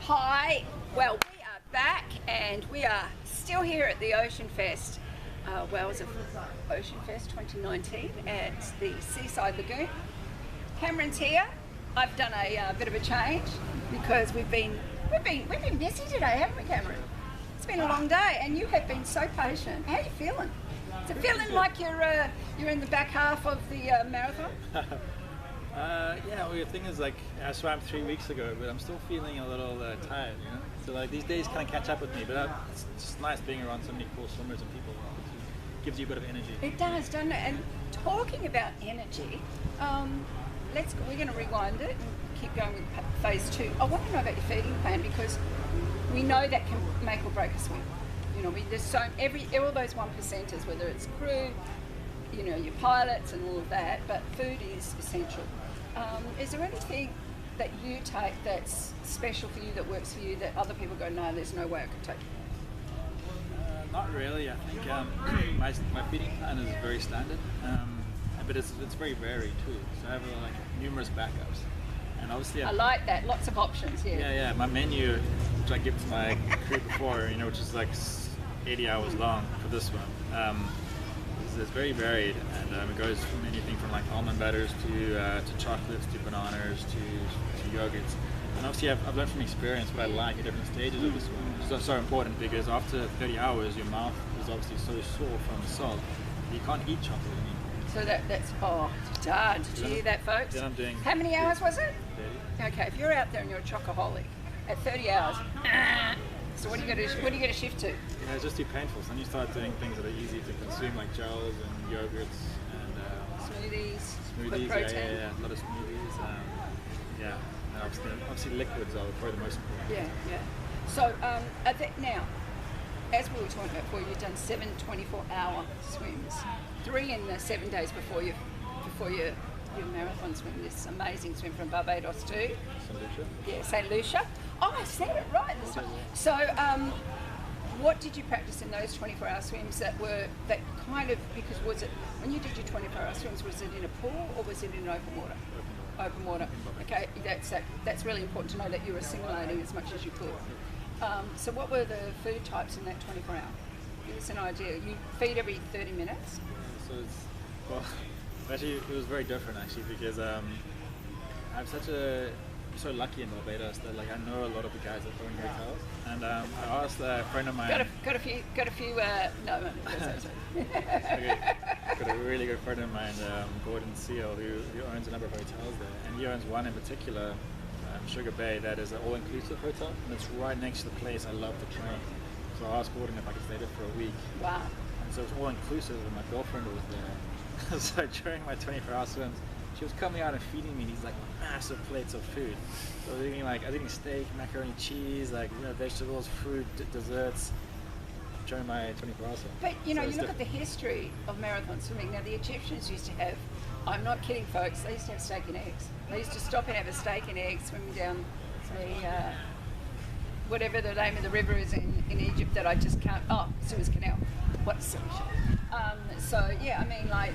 Hi, well we are back and we are still here at the Ocean Fest, WOWSA Ocean Fest 2019 at the Seaside Lagoon. Cameron's here. I've done a bit of a change because we've been busy today, haven't we, Cameron? It's been a long day and you have been so patient. How are you feeling? Is it feeling like you're in the back half of the marathon? Yeah, well, the thing is, like, I swam 3 weeks ago, but I'm still feeling a little tired, you know? So, like, these days kind of catch up with me, but it's just nice being around so many cool swimmers and people. It gives you a bit of energy. It does, doesn't it? And talking about energy, we're going to rewind it and keep going with phase 2. I want to know about your feeding plan because we know that can make or break a swim. You know, there's all those 1%ers, whether it's crew, you know, your pilots and all of that, but food is essential. Is there anything that you take that's special for you, that works for you, that other people go, no, there's no way I could take it? Not really. I think my feeding plan is very standard, but it's very varied too. So I have like numerous backups, and obviously I like that. Lots of options. Yeah. My menu, which I give to my crew before, you know, which is like 80 hours long for this one. It's very varied, and it goes from anything from like almond butters to chocolates to bananas to yogurts. And obviously I've learned from experience what I like at different stages of the swim, which is so important because after 30 hours your mouth is obviously so sore from the salt that you can't eat chocolate anymore. So that's did you hear that, folks? Then I'm doing how many hours was it? 30. Okay, if you're out there and you're a chocoholic at 30 hours, so what do you got to shift to? Yeah, it's just too painful. So then you start doing things that are easy to consume, like gels and yogurts and smoothies, smoothies, protein. yeah, a lot of smoothies. And obviously liquids are probably the most important. Yeah. So now, as we were talking about before, you've done 7 24-hour swims, 3 in the 7 days before your marathon swim. This amazing swim from Barbados to St. Lucia. Yeah, St. Lucia. Oh, I said it right this time. So, what did you practice in those 24-hour swims that kind of, because was it, when you did your 24-hour swims, was it in a pool or was it in open water? Open water. Okay, that's really important to know that you were assimilating as much as you could. So what were the food types in that 24-hour? Give us an idea. You feed every 30 minutes? Actually, it was very different actually because I'm so lucky in Barbados that like I know a lot of the guys that own hotels, and I asked a friend of mine. Got a few. No. Got a really good friend of mine, Gordon Seal, who owns a number of hotels there, and he owns one in particular, Sugar Bay, that is an all-inclusive hotel, and it's right next to the place I love to train. So I asked Gordon if I could stay there for a week. Wow. And so it was all-inclusive, and my girlfriend was there. So during my 24-hour swims, she was coming out and feeding me these like massive plates of food. So I was eating steak, macaroni, cheese, like, you know, vegetables, fruit, desserts during my 24-hour swim. But you know, you look at the history of marathon swimming. Now the Egyptians used to have, I'm not kidding, folks, they used to have steak and eggs. They used to stop and have a steak and eggs swimming down the whatever the name of the river is in Egypt that I just can't. Oh, Suez Canal. What a silly shit. So yeah, I mean, like,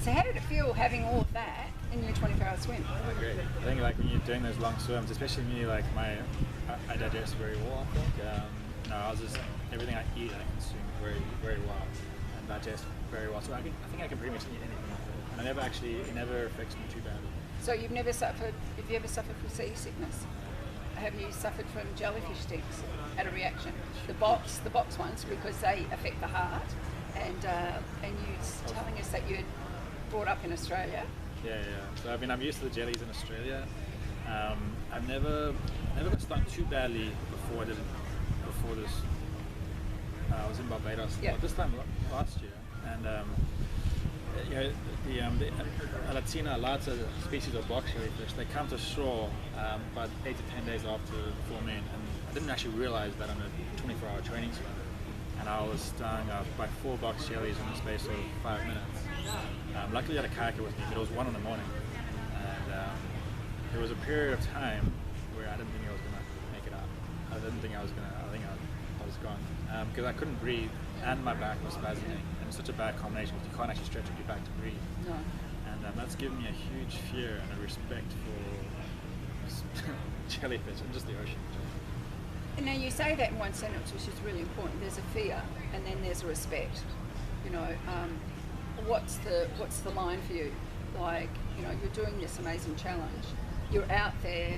so how did it feel having all of that in your 24-hour swim? Oh, great. I think like when you're doing those long swims, especially me, like I digest very well. I think everything I eat I consume very, very well and digest very well. So I think I can pretty much eat anything. And it never affects me too badly. So you've never suffered? Have you ever suffered from seasickness? Have you suffered from jellyfish sticks? Had a reaction? The box ones, because they affect the heart. And you telling us that you'd brought up in Australia. Yeah. So I mean, I'm used to the jellies in Australia. I've never got stung too badly before this. I was in Barbados this time last year, and the Alatina alata species of box jellyfish, they come to shore about 8 to 10 days after the full moon, and I didn't actually realize that on a 24-hour training swim. And I was stung by 4 box jellies in the space of 5 minutes. Luckily I had a kayaker with me, but it was 1 in the morning. And there was a period of time where I didn't think I was going to make it out. I think I was gone. Because I couldn't breathe and my back was spasming. And it's such a bad combination because you can't actually stretch your back to breathe. No. And that's given me a huge fear and a respect for jellyfish and just the ocean. And now you say that in one sentence, which is really important. There's a fear, and then there's a respect. You know, what's the line for you? Like, you know, you're doing this amazing challenge. You're out there.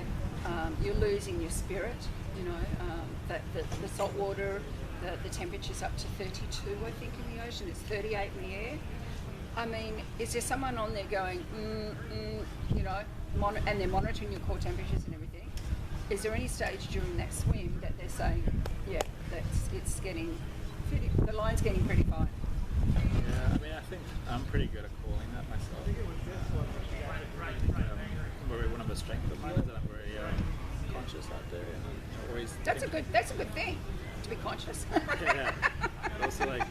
You're losing your spirit. You know, that the salt water, the temperature's up to 32, I think, in the ocean. It's 38 in the air. I mean, is there someone on there going, you know, and they're monitoring your core temperatures and everything? Is there any stage during that swim that they're saying, yeah, it's getting, the line's getting pretty fine? Yeah, I mean, I think I'm pretty good at calling that myself. One of the strengths of mine is that I'm very conscious out there, and I always. That's a good thing, to be conscious. Yeah. But also like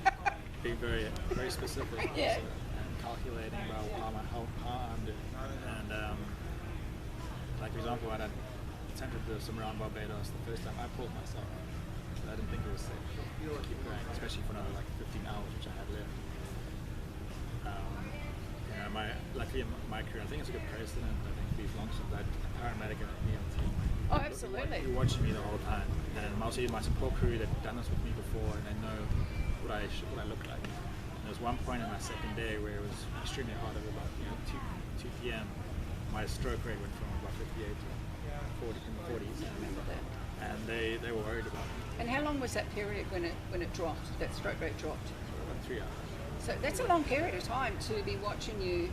being very specific. Yeah. Also, and calculating about how I'm doing. And like for example, when I attempted the swim around Barbados the first time, I pulled myself. I didn't think it was safe to keep going, especially for another like 15 hours, which I had left. Luckily in my career, I think it's a good precedent. I think these longships, I had a paramedic at me on the team. Oh, absolutely. You're watching me the whole time, and also my support crew that done this with me before, and they know what I look like. And there was one point in my second day where it was extremely hot. At about 2 p.m. My stroke rate went from about 58 to 40 in the 40s. I remember that. And they were worried about me. And how long was that period when it dropped? That stroke rate dropped? About 3 hours. So that's a long period of time to be watching you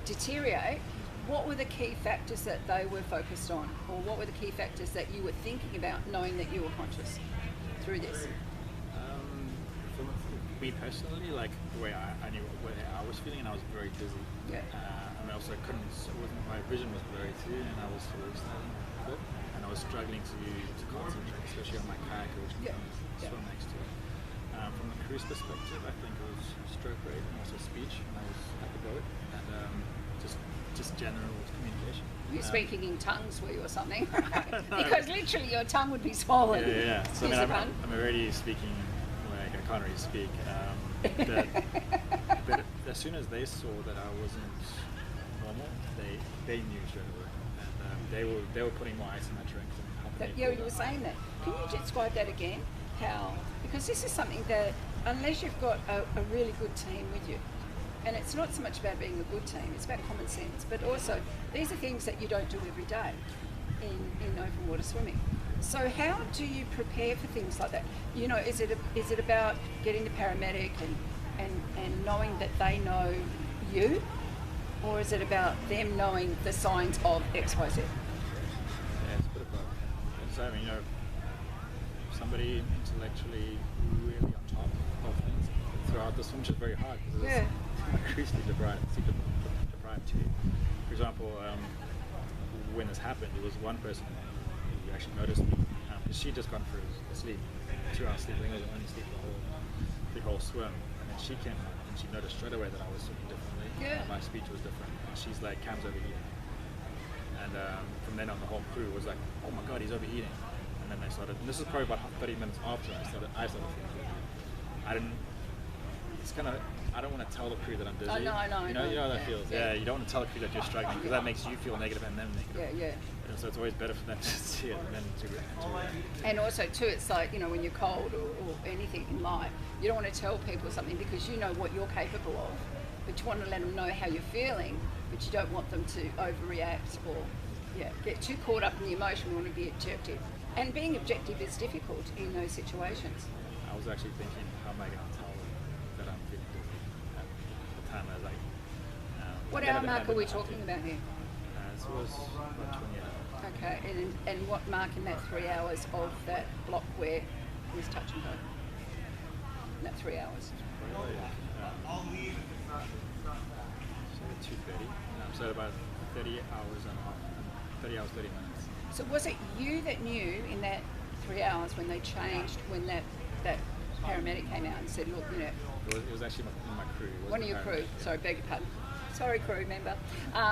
deteriorate. What were the key factors that they were focused on, or what were the key factors that you were thinking about, knowing that you were conscious through this? For me personally, like the way I knew what I was feeling, and I was very dizzy. Yeah. And I also couldn't. My vision was blurry too, and I was hallucinating a bit, and I was struggling to concentrate, especially on my kayak, which I swim next to. From the crew's perspective, I think it was stroke rate and also speech when I was at the boat, and just general communication. You're speaking in tongues, were you, or something? Because literally your tongue would be swollen. Yeah. So I mean, I'm already speaking like I can't really speak. But as soon as they saw that I wasn't normal, they knew straight away, and they were putting more ice in my drinks and helping me. Yeah, you were saying that. Can you describe that again? How? Because this is something that, unless you've got a really good team with you, and it's not so much about being a good team, it's about common sense, but also these are things that you don't do every day in open water swimming. So how do you prepare for things like that? You know, is it about getting the paramedic and knowing that they know you, or is it about them knowing the signs of XYZ? Yeah, it's a bit of both. So I mean, somebody intellectually really on top of things throughout the swim, which is very hard because it's increasingly deprived too. For example, when this happened, there was one person who actually noticed me. She'd just gone for a sleep, 2 hours sleep. I think it was only sleep the whole swim. And then she came out and she noticed straight away that I was swimming differently. Yeah. My speech was different. And she's like, Cam's overheating. And from then on, the whole crew was like, oh my God, he's overheating. And then they started, and this is probably about 30 minutes after I started feeling. I don't want to tell the crew that I'm dizzy. I know. You know how that feels. Yeah, you don't want to tell the crew that you're struggling because that makes you feel negative and them negative. Yeah. And so it's always better for them to see it and then to react. And also too, it's like, when you're cold or anything in life, you don't want to tell people something because you know what you're capable of, but you want to let them know how you're feeling, but you don't want them to overreact or get too caught up in the emotion. You want to be objective. And being objective is difficult in those situations. I was actually thinking, how am I going to tell them that I'm feeling dizzy at the time? I was like, what hour mark are we talking about here? This was about 20 hours. Okay, and what mark in that 3 hours of that block where it was touch and go? In that 3 hours? Probably, so 2:30. So about 30 hours and a half. 30 hours, 30 minutes. So was it you that knew in that 3 hours when they changed, when that paramedic came out and said, look, It was actually my crew. One of your crew, sorry, beg your pardon. Sorry, crew member.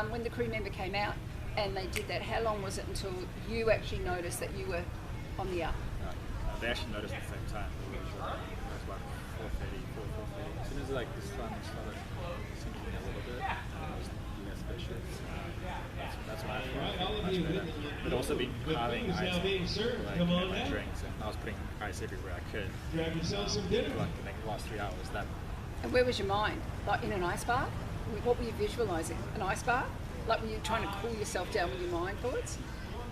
When the crew member came out and they did that, how long was it until you actually noticed that you were on the up? They actually noticed at the same time. It was about 4:30. As soon as the sun started sinking a little bit, and it was less vicious. That's when I felt much better. But also been having ice like, in my drinks, and I was putting ice everywhere I could. Grab yourself some dinner. For like the last 3 hours. That. And where was your mind? Like in an ice bath? What were you visualising? An ice bath? Like were you trying to cool yourself down with your mind thoughts?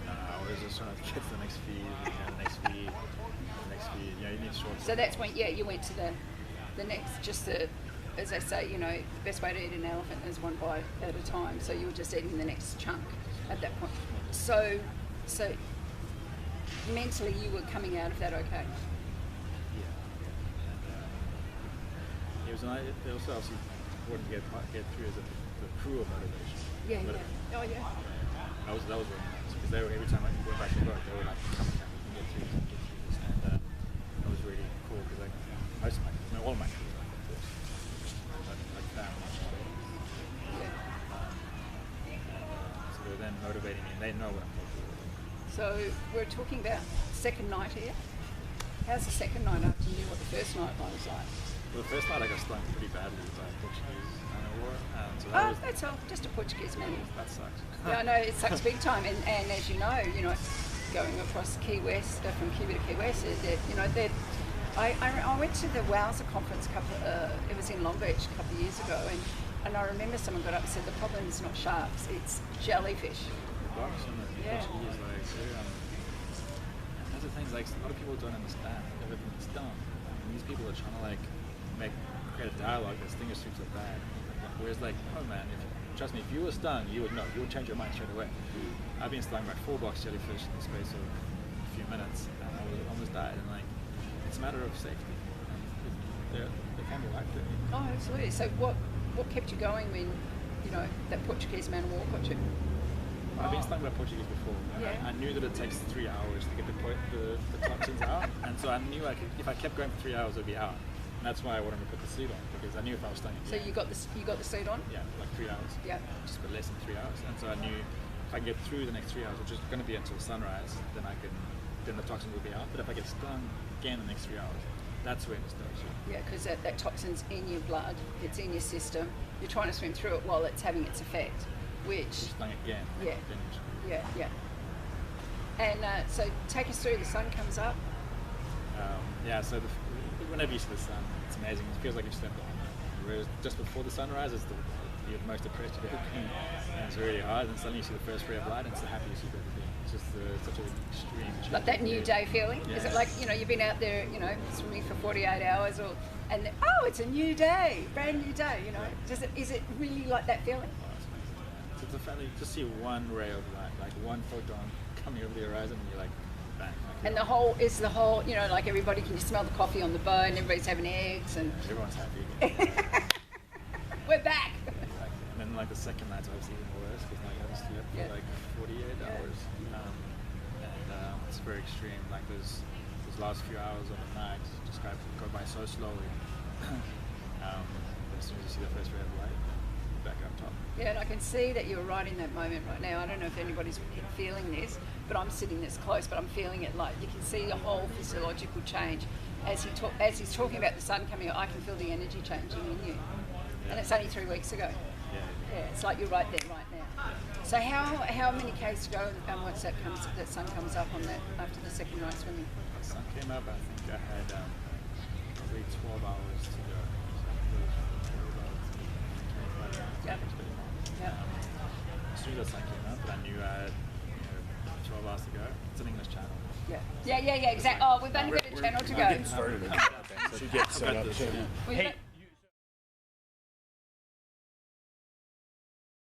I was just trying to get to the next feed, the next feed, the next feed. You know, you need short. So that's when, yeah, you went to the next, just the, as they say, you know, the best way to eat an elephant is one bite at a time. So you were just eating the next chunk at that point. So mentally you were coming out of that okay? Yeah. And, it was nice. It also obviously wouldn't get through as the crew of motivation. Yeah, but yeah. Oh, yeah. That was really nice because they were every time I went back to work, they were like, "Come on, we can get through this," and that was really cool because like most of all of my crew, like family. Yeah. So they were then motivating me, and they know what I'm capable of. So we're talking about second night here. How's the second night after you knew what the first night was like? Well, the first night I got stung pretty badly by Portuguese war, so that was, that's all. Just a Portuguese man. that sucked. Yeah, I know it sucks big time, and as you know, going across Key West from Cuba to Key West, I went to the WOWSA conference it was in Long Beach a couple of years ago, and I remember someone got up and said the problem is not sharks, it's jellyfish. The box and the Yeah. Portuguese, and those are things like a lot of people don't understand everything that's done. And these people are trying to create a dialogue that's thing is super bad. Whereas oh man, trust me, if you were stung, you would know. You would change your mind straight away. I've been stung by 4 box jellyfish in the space of a few minutes, and I almost died. And it's a matter of safety. And they can be life-threatening. Oh, absolutely. So what kept you going when that Portuguese man of war got you? I've been stung by Portuguese before. Yeah. I knew that it takes 3 hours to get the toxins out, and so I knew if I kept going for 3 hours, it would be out. And that's why I wanted to put the suit on, because I knew if I was stung again. So you got the suit on? Yeah, like 3 hours. Yeah. Just for less than 3 hours, and so I knew if I can get through the next 3 hours, which is going to be until sunrise, then the toxin will be out. But if I get stung again the next 3 hours, that's when it starts. Yeah, because that toxin's in your blood, it's in your system. You're trying to swim through it while it's having its effect, which. Stung again. Yeah. Then Yeah. And so take us through. The sun comes up. So whenever you see the sun, it's amazing. It feels like you've stepped on it. Whereas just before the sunrise, it's the most depressed you've ever been. And it's really hard, and suddenly you see the first ray of light, and it's the happiest you've ever been. It's just such an extreme change. Like that new day feeling? Yeah. Is it like, you've been out there, swimming for 48 hours, and it's a new day, brand new day, Is it really like that feeling? So it's a family, just see one ray of light, like one photon coming over the horizon, and you're like, bang. And the whole, like everybody, can you smell the coffee on the boat, and everybody's having eggs, and everyone's happy again. we're back. And then the second night's obviously even worse, because now you haven't slept for 48 hours. And it's very extreme. Those last few hours of the night just go by so slowly. As soon as you see the first ray of light, back up top. Yeah, and I can see that you're right in that moment right now. I don't know if anybody's feeling this, but I'm sitting this close, but I'm feeling it. Like you can see the whole physiological change as he's talking about the sun coming out. I can feel the energy changing in you, and it's only 3 weeks ago. Yeah, it's like you're right there, right now. So how many k's to go, and once that sun comes up on that after the second night swimming? The sun came up. I think I had probably 12 hours to go. Yep. As soon as the sun came up, I knew I had 12 hours to go. It's an English channel. Yeah, exactly. Oh, we've only got a channel to go. Started. Should get set up. Hey,